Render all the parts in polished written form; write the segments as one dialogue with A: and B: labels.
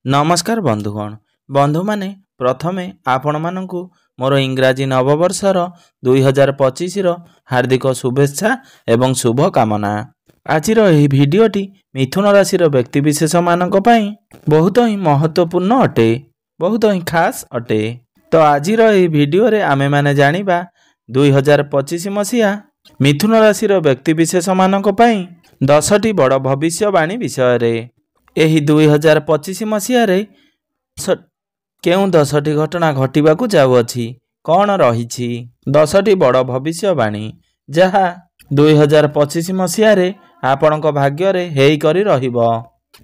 A: नमस्कार बंधुगण बंधु माने प्रथमे आपण मानकु मोर इंग्राजी नववर्षर 2025 हार्दिक शुभेच्छा एवं शुभ कामना। आजिर एही भिडियोटी मिथुन राशि व्यक्तिविशेष मानक पई बहुत ही महत्वपूर्ण अटे, बहुत ही खास अटे। तो आजिर एही भिडियो रे आमे माने जानिबा 2025 मसिया मिथुन राशि व्यक्तिविशेष मानक पई 10टी बड़ भविष्यवाणी विषय रे। एही 2025 मसीह केउं 10टी घटना घटिबाकू जाउअछि, कौन रहिछि 10टी बड़ भविष्यवाणी जहा 2025 मसीह आपणक भाग्य रे हेई करी रहिबो।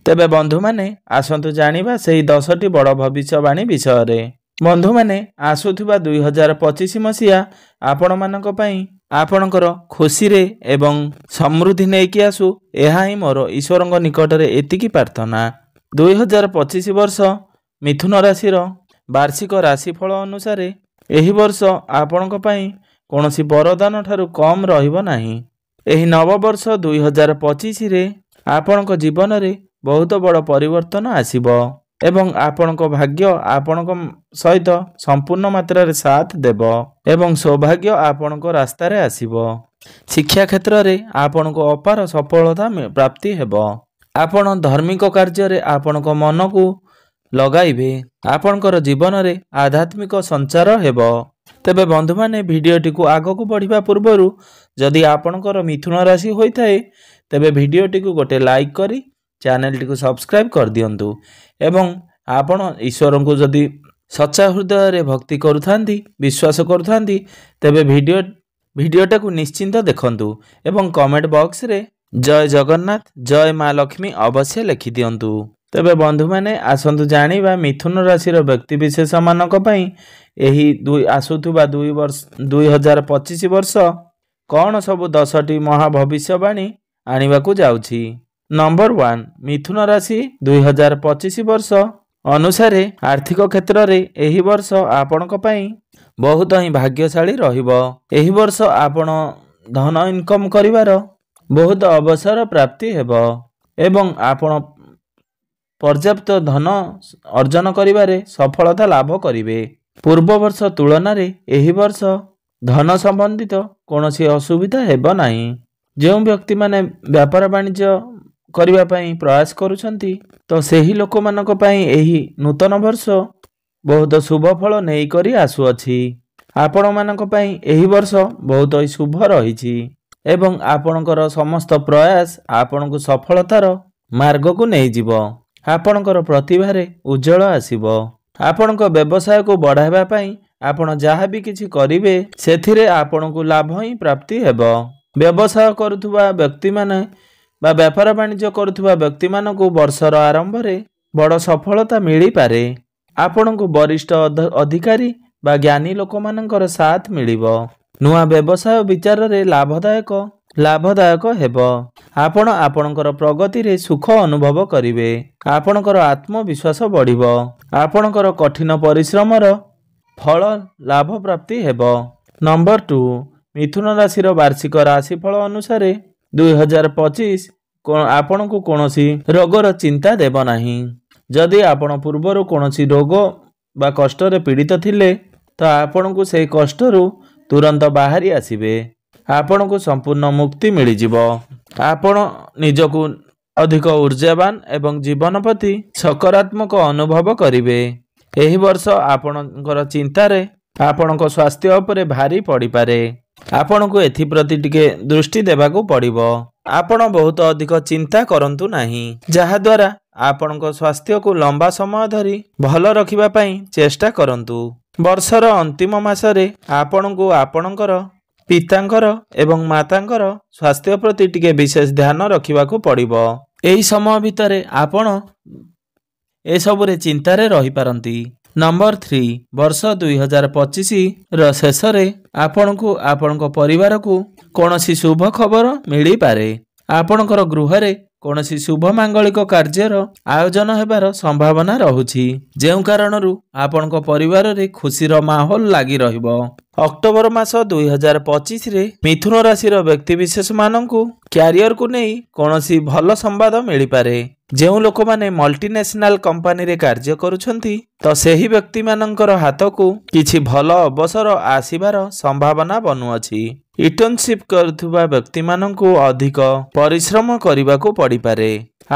A: तेबे बंधु माने आसंतु जानिबा सेही 10टी बड़ भविष्यवाणी विषय रे। बंधु माने आसुथिबा 2025 मसीहा आपण मानक पई आपणकर खुशी रे एवं समृद्धि नेकी आसु, एहा ही मोर ईश्वरंग निकट रे एतिकी प्रार्थना। 2025 वर्ष मिथुन राशि वार्षिक राशिफल अनुसार एही वर्ष आपणक पई कोनोसी वरदान ठारू कम रहिबो नाही। एही नववर्ष 2025 रे आपणक जीवन रे बहुत बड़ परिवर्तन आसीबो एवं आपणक भाग्य आपणक सहित संपूर्ण मात्रा रे साथ देबो एवं सौभाग्य आपणक रास्ता रे आसीबो। शिक्षा क्षेत्र रे आपणक अपार सफलता प्राप्ति हेबो। आपण धार्मिक कार्य रे आपणक मन को लगाइबे, आपणकर जीवन रे आध्यात्मिक संचार हेबो। तेबे बंधु माने भिडियोटी को आगो को बढ़िबा पूर्वरु जदि आपणकर मिथुन राशि होई थाए तेबे भिडियोटी को गोटे लाइक करी चैनल टी को सब्सक्राइब कर दियंतु एवं आपण ईश्वर को जदि सच्चा हृदय रे भक्ति करुथांती विश्वास करुथांती तेबे भिडियोटा को निश्चिंत देखंतु एवं कमेंट बॉक्स रे जय जगन्नाथ जय माँ लक्ष्मी अवश्य लिखि दियंतु। तेबे बंधु माने आसंतु जानिबा मिथुन राशि व्यक्ति विशेष मानक पई एही आसुथुबा 2025 वर्ष कौन सब 10टी महा भविष्यवाणी आनिबाकू जाउछि। नंबर 1 मिथुन राशि 2025 वर्ष अनुसार आर्थिक क्षेत्र रे एही वर्ष आपणक पई बहुत ही भाग्यशाली रहिबो। एही वर्ष आपण धन इनकम करिवार बहुत अवसर प्राप्ति हेबो एवं आपण पर्याप्त धन अर्जन करिवारे सफलता लाभ करिवे। पूर्व वर्ष तुलना रे एही वर्ष धन संबंधित कोनोसी असुविधा हेबो नाही। जो व्यक्ति माने व्यापार वाणिज्य करबा पई प्रयास करूछंती तो सेही लोक मानक पई एही नूतन वर्ष बहुत शुभ फल नेई करी आसुअछि। आपण मानक पई एही वर्ष बहुत ही शुभ रहिछि एवं आपणकर समस्त प्रयास आपणको सफलतार मार्ग को नेई जिवो। आपणकर प्रतिभा रे उज्जवल आसीबो। आपणको व्यवसाय को बढ़ाइबा पई आपण जहा भी किछि करिवे सेथिरे आपणको लाभ ही प्राप्ति हेबो। व्यवसाय करुथुबा व्यक्ति माने बा व्यापार वाणिज्य करुथुबा व्यक्ति मानकु वर्षर आरंभ रे बड़ सफलता मिली पारे। आपणको वरिष्ठ अधिकारी बा ज्ञानी लोक मानकर साथ मिलिबो। नुआ व्यवसाय विचार रे लाभदायक हेबो। आपण आपणकर प्रगति रे सुख अनुभव करिवे। आपणकर आत्मविश्वास बढ़िबो। आपणकर कठिन परिश्रमर फल लाभ प्राप्ति हेबो। नंबर 2 मिथुन राशि वार्षिक राशिफल अनुसार 2025 आपण को कौनसी रोगर चिंता देव नाही। जदि आपण पूर्वर कौनसी रोग बा कष्ट रे पीड़ित थिले तो आपण को से कष्ट रु तुरंत बाहरी आसीबे। आपण को संपूर्ण मुक्ति मिली जिवो। आपण निजको अधिक ऊर्जावान एवं जीवन प्रति सकारात्मक अनुभव करिवे। एही वर्ष आपणकर चिंता रे आपणको स्वास्थ्य उपरे भारी पड़ी पारे। आपण को एथि प्रति टिके दृष्टि देबाकू पड़िबो। आपण बहुत अधिक चिंता करंतु नाही, जहा द्वारा आपणको स्वास्थ्य को लंबा समय धरी भल रखिबा पई चेष्टा करंतु। वर्षर अंतिम मासरे आपण को आपणकर पितांकर एवं मातांकर स्वास्थ्य प्रति टिके विशेष ध्यान रखिबाकू पड़िबो। एही समय भितरे आपण ए सबरे चिंता रे रही पारंती। नंबर 3 वर्ष 2025 र शेष रे आपण को आपणको परिवार को कोनोसी शुभ खबर मिली पारे। आपणकर गृह रे कोनोसी शुभ मांगलिक कार्यर आयोजन हेबार संभावना रहुछि, जेउ कारणरू आपणको परिवार रे खुशीर माहौल लागि रहिबो। ଅକ୍ଟୋବର ମାସ 2025 ମିଥୁନ ରାଶିର ବ୍ୟକ୍ତିବିଶେଷ ମାନଙ୍କୁ କ୍ୟାରିୟରକୁ ନେଇ କୌଣସି ଭଲ ସମ୍ବାଦ ମିଳିପାରେ। ଯେଉଁ ଲୋକମାନେ ମଲ୍ଟିନେସନାଲ କମ୍ପାନୀରେ କାର୍ଯ୍ୟ କରୁଛନ୍ତି ତ ସେହି ବ୍ୟକ୍ତିମାନଙ୍କର ହାତକୁ କିଛି ଭଲ ଅବସର ଆସିବାର ସମ୍ଭାବନା ବନୁଅଛି। ଇଣ୍ଟର୍ନସିପ୍ କରୁଥିବା ବ୍ୟକ୍ତିମାନଙ୍କୁ ଅଧିକ ପରିଶ୍ରମ କରିବାକୁ ପଡ଼ିପାରେ।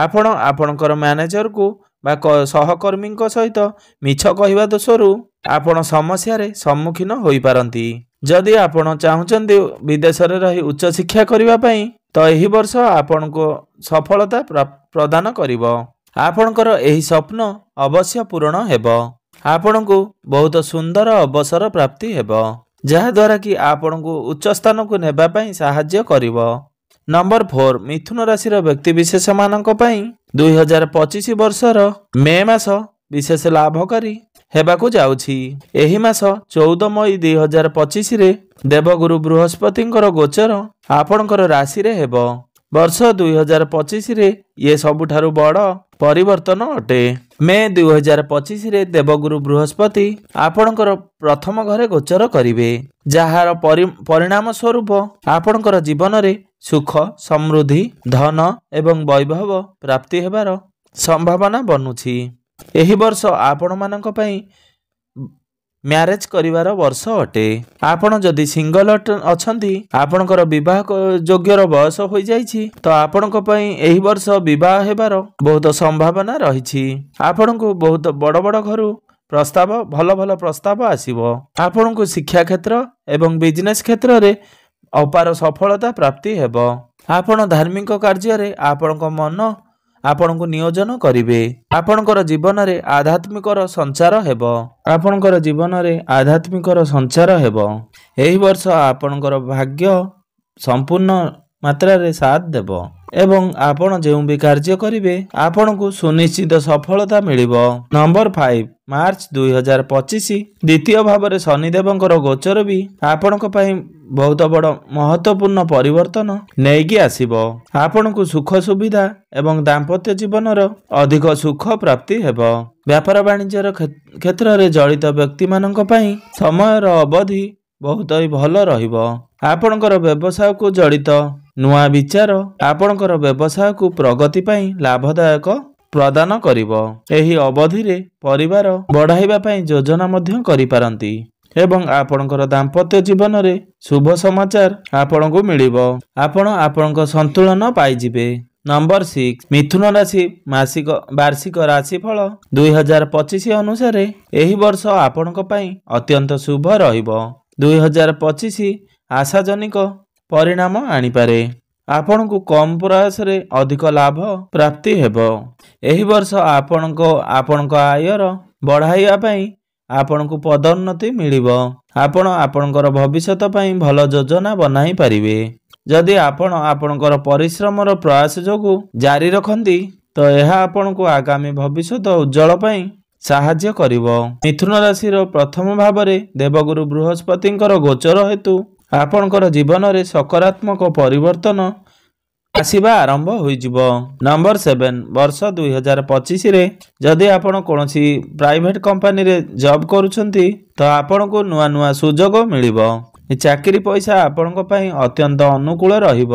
A: ଆପଣ ଆପଣଙ୍କର ମ୍ୟାନେଜରକୁ ବା ସହକର୍ମୀଙ୍କ ସହିତ ମିଛ କହିବା ଦୋଷରୁ ଆପଣ ସମସ୍ୟାରେ ସମ୍ମୁଖୀନ ହୋଇପାରନ୍ତି। ଯଦି ଆପଣ ଚାହୁଁଛନ୍ତି ବିଦେଶରେ ରହି ଉଚ୍ଚଶିକ୍ଷା କରିବା ପାଇଁ ତ ଏହି ବର୍ଷ ଆପଣଙ୍କୁ ସଫଳତା ପ୍ରଦାନ କରିବ। ଆପଣଙ୍କର ଏହି ସ୍ୱପ୍ନ ଅବଶ୍ୟ ପୂରଣ ହେବ। ଆପଣଙ୍କୁ ବହୁତ ସୁନ୍ଦର ଅବସର ପ୍ରାପ୍ତି ହେବ, ଯାହାଦ୍ୱାରା କି ଆପଣଙ୍କୁ ଉଚ୍ଚ ସ୍ଥାନକୁ ନେବା ପାଇଁ ସାହାଯ୍ୟ କରିବ। ନମ୍ବର 4 ମିଥୁନ ରାଶିର ବ୍ୟକ୍ତିବିଶେଷମାନଙ୍କ ପାଇଁ 2025 ବର୍ଷର ମେ ମାସ ବିଶେଷ ଲାଭକାରୀ ହେବାକୁ ଯାଉଛି। ଏହି ମାସ 14 ମଇ 2025 ଦେବଗୁରୁ ବୃହସ୍ପତିଙ୍କର ଗୋଚର ଆପଣଙ୍କର ରାଶିରେ ହେବ। ବର୍ଷ 2025 ଇଏ ସବୁଠାରୁ ବଡ଼ ପରିବର୍ତ୍ତନ ଅଟେ। ମେ 2025 ଦେବଗୁରୁ ବୃହସ୍ପତି ଆପଣଙ୍କର ପ୍ରଥମ ଘରେ ଗୋଚର କରିବେ, ଯାହାର ପରିଣାମ ସ୍ୱରୂପ ଆପଣଙ୍କର ଜୀବନରେ ସୁଖ, ସମୃଦ୍ଧି, ଧନ ଏବଂ ବୈଭବ ପ୍ରାପ୍ତି ହେବାର ସମ୍ଭାବନା ବନୁଛି। ଏହି ବର୍ଷ ଆପଣମାନଙ୍କ ପାଇଁ ମ୍ୟାରେଜ କରିବାର ବର୍ଷ ଅଟେ। ଆପଣ ଯଦି ସିଙ୍ଗଲ ଅଛନ୍ତି, ଆପଣଙ୍କର ବିବାହ ଯୋଗ୍ୟର ବୟସ ହୋଇଯାଇଛି ତ ଆପଣଙ୍କ ପାଇଁ ଏହି ବର୍ଷ ବିବାହ ହେବାର ବହୁତ ସମ୍ଭାବନା ରହିଛି। ଆପଣଙ୍କୁ ବହୁତ ବଡ଼ ବଡ଼ ଘରୁ ଭଲ ଭଲ ପ୍ରସ୍ତାବ ଆସିବ। ଆପଣଙ୍କୁ ଶିକ୍ଷା କ୍ଷେତ୍ର ଏବଂ ବିଜନେସ୍ କ୍ଷେତ୍ରରେ ଅପାର ସଫଳତା ପ୍ରାପ୍ତି ହେବ। ଆପଣ ଧାର୍ମିକ କାର୍ଯ୍ୟରେ ଆପଣଙ୍କ ମନ ଆପଣଙ୍କୁ ନିୟୋଜନ କରିବେ। ଆପଣଙ୍କର ଜୀବନରେ ଆଧ୍ୟାତ୍ମିକର ସଞ୍ଚାର ହେବ। ଏହି ବର୍ଷ ଆପଣଙ୍କର ଭାଗ୍ୟ ସମ୍ପୂର୍ଣ୍ଣ ମାତ୍ରାରେ ସାଥ ଦେବ ଏବଂ ଆପଣ ଯେଉଁ ବି କାର୍ଯ୍ୟ କରିବେ ଆପଣଙ୍କୁ ସୁନିଶ୍ଚିତ ସଫଳତା ମିଳିବ। ନମ୍ବର 5 ମାର୍ଚ୍ଚ 2025 ଦ୍ୱିତୀୟ ଭାବରେ ଶନିଦେବଙ୍କର ଗୋଚର ବି ଆପଣଙ୍କ ପାଇଁ ବହୁତ ବଡ଼ ମହତ୍ୱପୂର୍ଣ୍ଣ ପରିବର୍ତ୍ତନ ନେଇକି ଆସିବ। ଆପଣଙ୍କୁ ସୁଖ ସୁବିଧା ଏବଂ ଦାମ୍ପତ୍ୟ ଜୀବନର ଅଧିକ ସୁଖ ପ୍ରାପ୍ତି ହେବ। ବ୍ୟାପାର ବାଣିଜ୍ୟର କ୍ଷେତ୍ରରେ ଜଡ଼ିତ ବ୍ୟକ୍ତିମାନଙ୍କ ପାଇଁ ସମୟର ଅବଧି ବହୁତ ଭଲ ରହିବ। ଆପଣଙ୍କର ବ୍ୟବସାୟକୁ ଜଡ଼ିତ ନୂଆ ବିଚାର ଆପଣଙ୍କର ବ୍ୟବସାୟକୁ ପ୍ରଗତି ପାଇଁ ଲାଭଦାୟକ ପ୍ରଦାନ କରିବ। ଏହି ଅବଧିରେ ପରିବାର ବଢ଼ାଇବା ପାଇଁ ଯୋଜନା ମଧ୍ୟ କରିପାରନ୍ତି ଏବଂ ଆପଣଙ୍କର ଦାମ୍ପତ୍ୟ ଜୀବନରେ ଶୁଭ ସମାଚାର ଆପଣଙ୍କୁ ମିଳିବ। ଆପଣ ଆପଣଙ୍କ ସନ୍ତୁଳନ ପାଇଯିବେ। ନମ୍ବର 6 ମିଥୁନ ରାଶି ବାର୍ଷିକ ରାଶିଫଳ 2025 ଅନୁସାରେ ଏହି ବର୍ଷ ଆପଣଙ୍କ ପାଇଁ ଅତ୍ୟନ୍ତ ଶୁଭ ରହିବ। 2025 ଆଶାଜନକ ପରିଣାମ ଆଣିପାରେ। ଆପଣଙ୍କୁ କମ୍ ପ୍ରୟାସରେ ଅଧିକ ଲାଭ ପ୍ରାପ୍ତି ହେବ। ଏହି ବର୍ଷ ଆପଣଙ୍କ ଆୟର ବଢ଼ାଇବା ପାଇଁ ଆପଣଙ୍କୁ ପଦୋନ୍ନତି ମିଳିବ। ଆପଣ ଆପଣଙ୍କର ଭବିଷ୍ୟତ ପାଇଁ ଭଲ ଯୋଜନା ବନାଇ ପାରିବେ। ଯଦି ଆପଣ ଆପଣଙ୍କର ପରିଶ୍ରମର ପ୍ରୟାସ ଯୋଗୁଁ ଜାରି ରଖନ୍ତି ତ ଏହା ଆପଣଙ୍କୁ ଆଗାମୀ ଭବିଷ୍ୟତ ଉଜ୍ଜଳ ପାଇଁ ସାହାଯ୍ୟ କରିବ। ମିଥୁନ ରାଶିର ପ୍ରଥମ ଭାବରେ ଦେବଗୁରୁ ବୃହସ୍ପତିଙ୍କର ଗୋଚର ହେତୁ ଆପଣଙ୍କର ଜୀବନରେ ସକାରାତ୍ମକ ପରିବର୍ତ୍ତନ ଆସିବା ଆରମ୍ଭ ହୋଇଯିବ। ନମ୍ବର 7 ବର୍ଷ 2025 ଯଦି ଆପଣ କୌଣସି ପ୍ରାଇଭେଟ୍ କମ୍ପାନୀରେ ଜବ୍ କରୁଛନ୍ତି ତ ଆପଣଙ୍କୁ ନୂଆ ନୂଆ ସୁଯୋଗ ମିଳିବ। ଚାକିରି ପଇସା ଆପଣଙ୍କ ପାଇଁ ଅତ୍ୟନ୍ତ ଅନୁକୂଳ ରହିବ।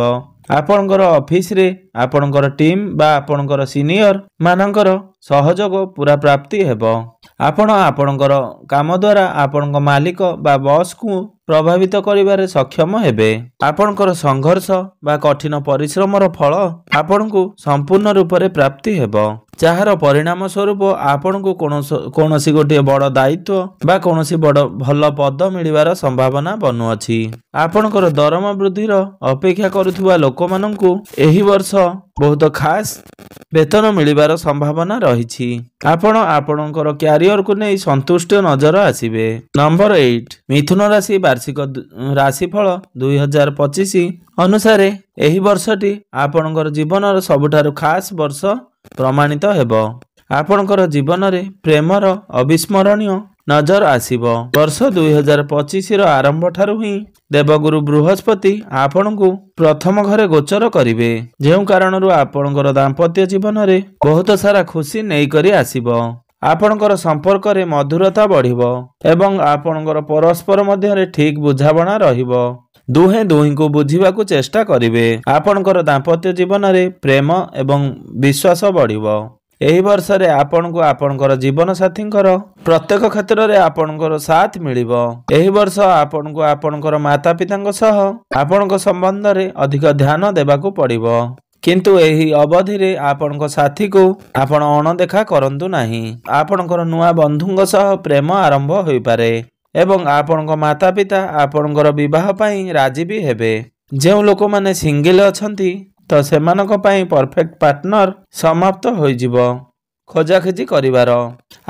A: ଆପଣଙ୍କର ଅଫିସରେ ଆପଣଙ୍କର ଟିମ୍ ବା ଆପଣଙ୍କର ସିନିୟର ମାନଙ୍କର ସହଯୋଗ ପୁରା ପ୍ରାପ୍ତି ହେବ। ଆପଣ ଆପଣଙ୍କର କାମ ଦ୍ୱାରା ଆପଣଙ୍କ ମାଲିକ ବା ବସ୍କୁ ପ୍ରଭାବିତ କରିବାରେ ସକ୍ଷମ ହେବେ। ଆପଣଙ୍କର ସଂଘର୍ଷ ବା କଠିନ ପରିଶ୍ରମର ଫଳ ଆପଣଙ୍କୁ ସମ୍ପୂର୍ଣ୍ଣ ରୂପରେ ପ୍ରାପ୍ତି ହେବ, ଯାହାର ପରିଣାମ ସ୍ୱରୂପ ଆପଣଙ୍କୁ କୌଣସି ଗୋଟିଏ ବଡ଼ ଦାୟିତ୍ୱ ବା କୌଣସି ଭଲ ପଦ ମିଳିବାର ସମ୍ଭାବନା ବନୁଅଛି। ଆପଣଙ୍କର ଦରମା ବୃଦ୍ଧିର ଅପେକ୍ଷା କରୁଥିବା ଲୋକମାନଙ୍କୁ ଏହି ବର୍ଷ ବହୁତ ଖାସ୍ ବେତନ ମିଳିବାର ସମ୍ଭାବନା ରହିଛି। ଆପଣ ଆପଣଙ୍କର କ୍ୟାରିୟରକୁ ନେଇ ସନ୍ତୁଷ୍ଟ ନଜର ଆସିବେ। ନମ୍ବର 8 ମିଥୁନ ରାଶି ବାର୍ଷିକ ରାଶିଫଳ 2025 ଅନୁସାରେ ଏହି ବର୍ଷଟି ଆପଣଙ୍କର ଜୀବନର ସବୁଠାରୁ ଖାସ୍ ବର୍ଷ ପ୍ରମାଣିତ ହେବ। ଆପଣଙ୍କର ଜୀବନରେ ପ୍ରେମର ଅବିସ୍ମରଣୀୟ ନଜର ଆସିବ। ବର୍ଷ 2025ର ଆରମ୍ଭ ଠାରୁ ହିଁ ଦେବଗୁରୁ ବୃହସ୍ପତି ଆପଣଙ୍କୁ ପ୍ରଥମ ଘରେ ଗୋଚର କରିବେ, ଯେଉଁ କାରଣରୁ ଆପଣଙ୍କର ଦାମ୍ପତ୍ୟ ଜୀବନରେ ବହୁତ ସାରା ଖୁସି ନେଇକରି ଆସିବ। ଆପଣଙ୍କର ସମ୍ପର୍କରେ ମଧୁରତା ବଢ଼ିବ ଏବଂ ଆପଣଙ୍କର ପରସ୍ପର ମଧ୍ୟରେ ଠିକ୍ ବୁଝାମଣା ରହିବ। ଦୁହେଁ ଦୁହିଁଙ୍କୁ ବୁଝିବାକୁ ଚେଷ୍ଟା କରିବେ। ଆପଣଙ୍କର ଦାମ୍ପତ୍ୟ ଜୀବନରେ ପ୍ରେମ ଏବଂ ବିଶ୍ୱାସ ବଢ଼ିବ। ଏହି ବର୍ଷରେ ଆପଣଙ୍କୁ ଆପଣଙ୍କର ଜୀବନସାଥୀଙ୍କର ପ୍ରତ୍ୟେକ କ୍ଷେତ୍ରରେ ଆପଣଙ୍କର ସାଥ ମିଳିବ। ଏହି ବର୍ଷ ଆପଣଙ୍କୁ ଆପଣଙ୍କର ମାତାପିତାଙ୍କ ସହ ଆପଣଙ୍କ ସମ୍ବନ୍ଧରେ ଅଧିକ ଧ୍ୟାନ ଦେବାକୁ ପଡ଼ିବ। କିନ୍ତୁ ଏହି ଅବଧିରେ ଆପଣଙ୍କ ସାଥୀକୁ ଆପଣ ଅଣଦେଖା କରନ୍ତୁ ନାହିଁ। ଆପଣଙ୍କର ନୂଆ ବନ୍ଧୁଙ୍କ ସହ ପ୍ରେମ ଆରମ୍ଭ ହୋଇପାରେ ଏବଂ ଆପଣଙ୍କ ମାତାପିତା ଆପଣଙ୍କର ବିବାହ ପାଇଁ ରାଜି ବି ହେବେ। ଯେଉଁ ଲୋକମାନେ ସିଙ୍ଗିଲ୍ ଅଛନ୍ତି ତ ସେମାନଙ୍କ ପାଇଁ ପରଫେକ୍ଟ ପାର୍ଟନର ସମାପ୍ତ ହୋଇଯିବ ଖୋଜାଖୋଜି କରିବାର।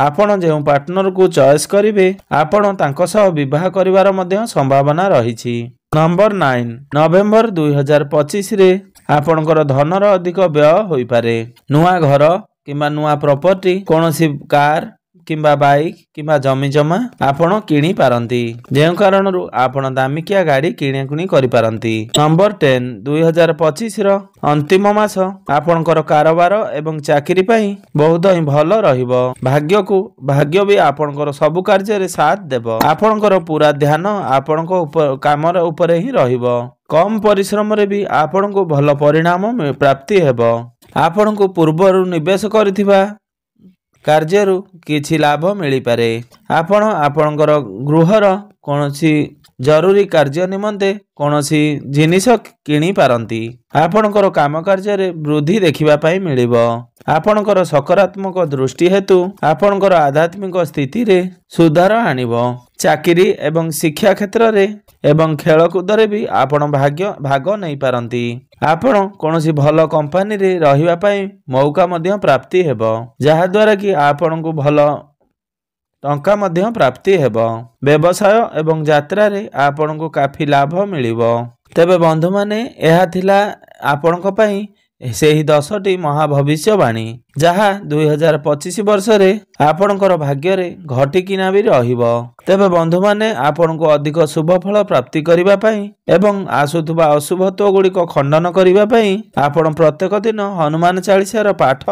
A: ଆପଣ ଯେଉଁ ପାର୍ଟନରକୁ ଚଏସ୍ କରିବେ ଆପଣ ତାଙ୍କ ସହ ବିବାହ କରିବାର ମଧ୍ୟ ସମ୍ଭାବନା ରହିଛି। ନମ୍ବର 9 ନଭେମ୍ବର 2025ରେ ଆପଣଙ୍କର ଧନର ଅଧିକ ବ୍ୟୟ ହୋଇପାରେ। ନୂଆ ଘର କିମ୍ବା ନୂଆ ପ୍ରପର୍ଟି, କୌଣସି କାର କିମ୍ବା ବାଇକ୍ କିମ୍ବା ଜମିଜମା ଆପଣ କିଣିପାରନ୍ତି, ଯେଉଁ କାରଣରୁ ଆପଣ ଦାମିକିଆ ଗାଡ଼ି କିଣାକିଣି କରିପାରନ୍ତି। ନମ୍ବର 10 2025ର ଅନ୍ତିମ ମାସ ଆପଣଙ୍କର କାରବାର ଏବଂ ଚାକିରି ପାଇଁ ବହୁତ ହିଁ ଭଲ ରହିବ। ଭାଗ୍ୟ ବି ଆପଣଙ୍କର ସବୁ କାର୍ଯ୍ୟରେ ସାଥ ଦେବ। ଆପଣଙ୍କର ପୁରା ଧ୍ୟାନ ଆପଣଙ୍କ କାମର ଉପରେ ହିଁ ରହିବ। କମ୍ ପରିଶ୍ରମରେ ବି ଆପଣଙ୍କୁ ଭଲ ପରିଣାମ ପ୍ରାପ୍ତି ହେବ। ଆପଣଙ୍କୁ ପୂର୍ବରୁ ନିବେଶ କରିଥିବା କାର୍ଯ୍ୟରୁ କିଛି ଲାଭ ମିଳିପାରେ। ଆପଣ ଆପଣଙ୍କର ଗୃହର କୌଣସି ଜରୁରୀ କାର୍ଯ୍ୟ ନିମନ୍ତେ କୌଣସି ଜିନିଷ କିଣିପାରନ୍ତି। ଆପଣଙ୍କର କାମ କାର୍ଯ୍ୟରେ ବୃଦ୍ଧି ଦେଖିବା ପାଇଁ ମିଳିବ। ଆପଣଙ୍କର ସକାରାତ୍ମକ ଦୃଷ୍ଟି ହେତୁ ଆପଣଙ୍କର ଆଧ୍ୟାତ୍ମିକ ସ୍ଥିତିରେ ସୁଧାର ଆଣିବ। ଚାକିରି ଏବଂ ଶିକ୍ଷା କ୍ଷେତ୍ରରେ ଏବଂ ଖେଳକୁଦରେ ବି ଆପଣ ଭାଗ ନେଇପାରନ୍ତି। ଆପଣ କୌଣସି ଭଲ କମ୍ପାନୀରେ ରହିବା ପାଇଁ ମୌକା ମଧ୍ୟ ପ୍ରାପ୍ତି ହେବ, ଯାହାଦ୍ୱାରା କି ଆପଣଙ୍କୁ ଭଲ ଟଙ୍କା ମଧ୍ୟ ପ୍ରାପ୍ତି ହେବ। ବ୍ୟବସାୟ ଏବଂ ଯାତ୍ରାରେ ଆପଣଙ୍କୁ କାଫି ଲାଭ ମିଳିବ। ତେବେ ବନ୍ଧୁମାନେ, ଏହା ଥିଲା ଆପଣଙ୍କ ପାଇଁ ସେହି 10ଟି ମହାଭବିଷ୍ୟବାଣୀ ଯାହା 2025 ବର୍ଷରେ ଆପଣଙ୍କର ଭାଗ୍ୟରେ ଘଟିକିନା ବି ରହିବ। ତେବେ ବନ୍ଧୁମାନେ, ଆପଣଙ୍କୁ ଅଧିକ ଶୁଭଫଳ ପ୍ରାପ୍ତି କରିବା ପାଇଁ ଏବଂ ଆସୁଥିବା ଅଶୁଭତ୍ୱ ଗୁଡ଼ିକ ଖଣ୍ଡନ କରିବା ପାଇଁ ଆପଣ ପ୍ରତ୍ୟେକ ଦିନ ହନୁମାନ ଚାଳିଶାର ପାଠ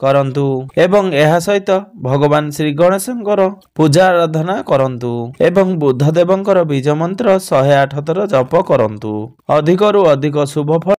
A: କରନ୍ତୁ ଏବଂ ଏହା ସହିତ ଭଗବାନ ଶ୍ରୀ ଗଣେଶଙ୍କର ପୂଜା ଆରାଧନା କରନ୍ତୁ ଏବଂ ବୁଦ୍ଧଦେବଙ୍କର ବୀଜ ମନ୍ତ୍ର 108 ଥର ଜପ କରନ୍ତୁ। ଅଧିକରୁ ଅଧିକ ଶୁଭଫଳ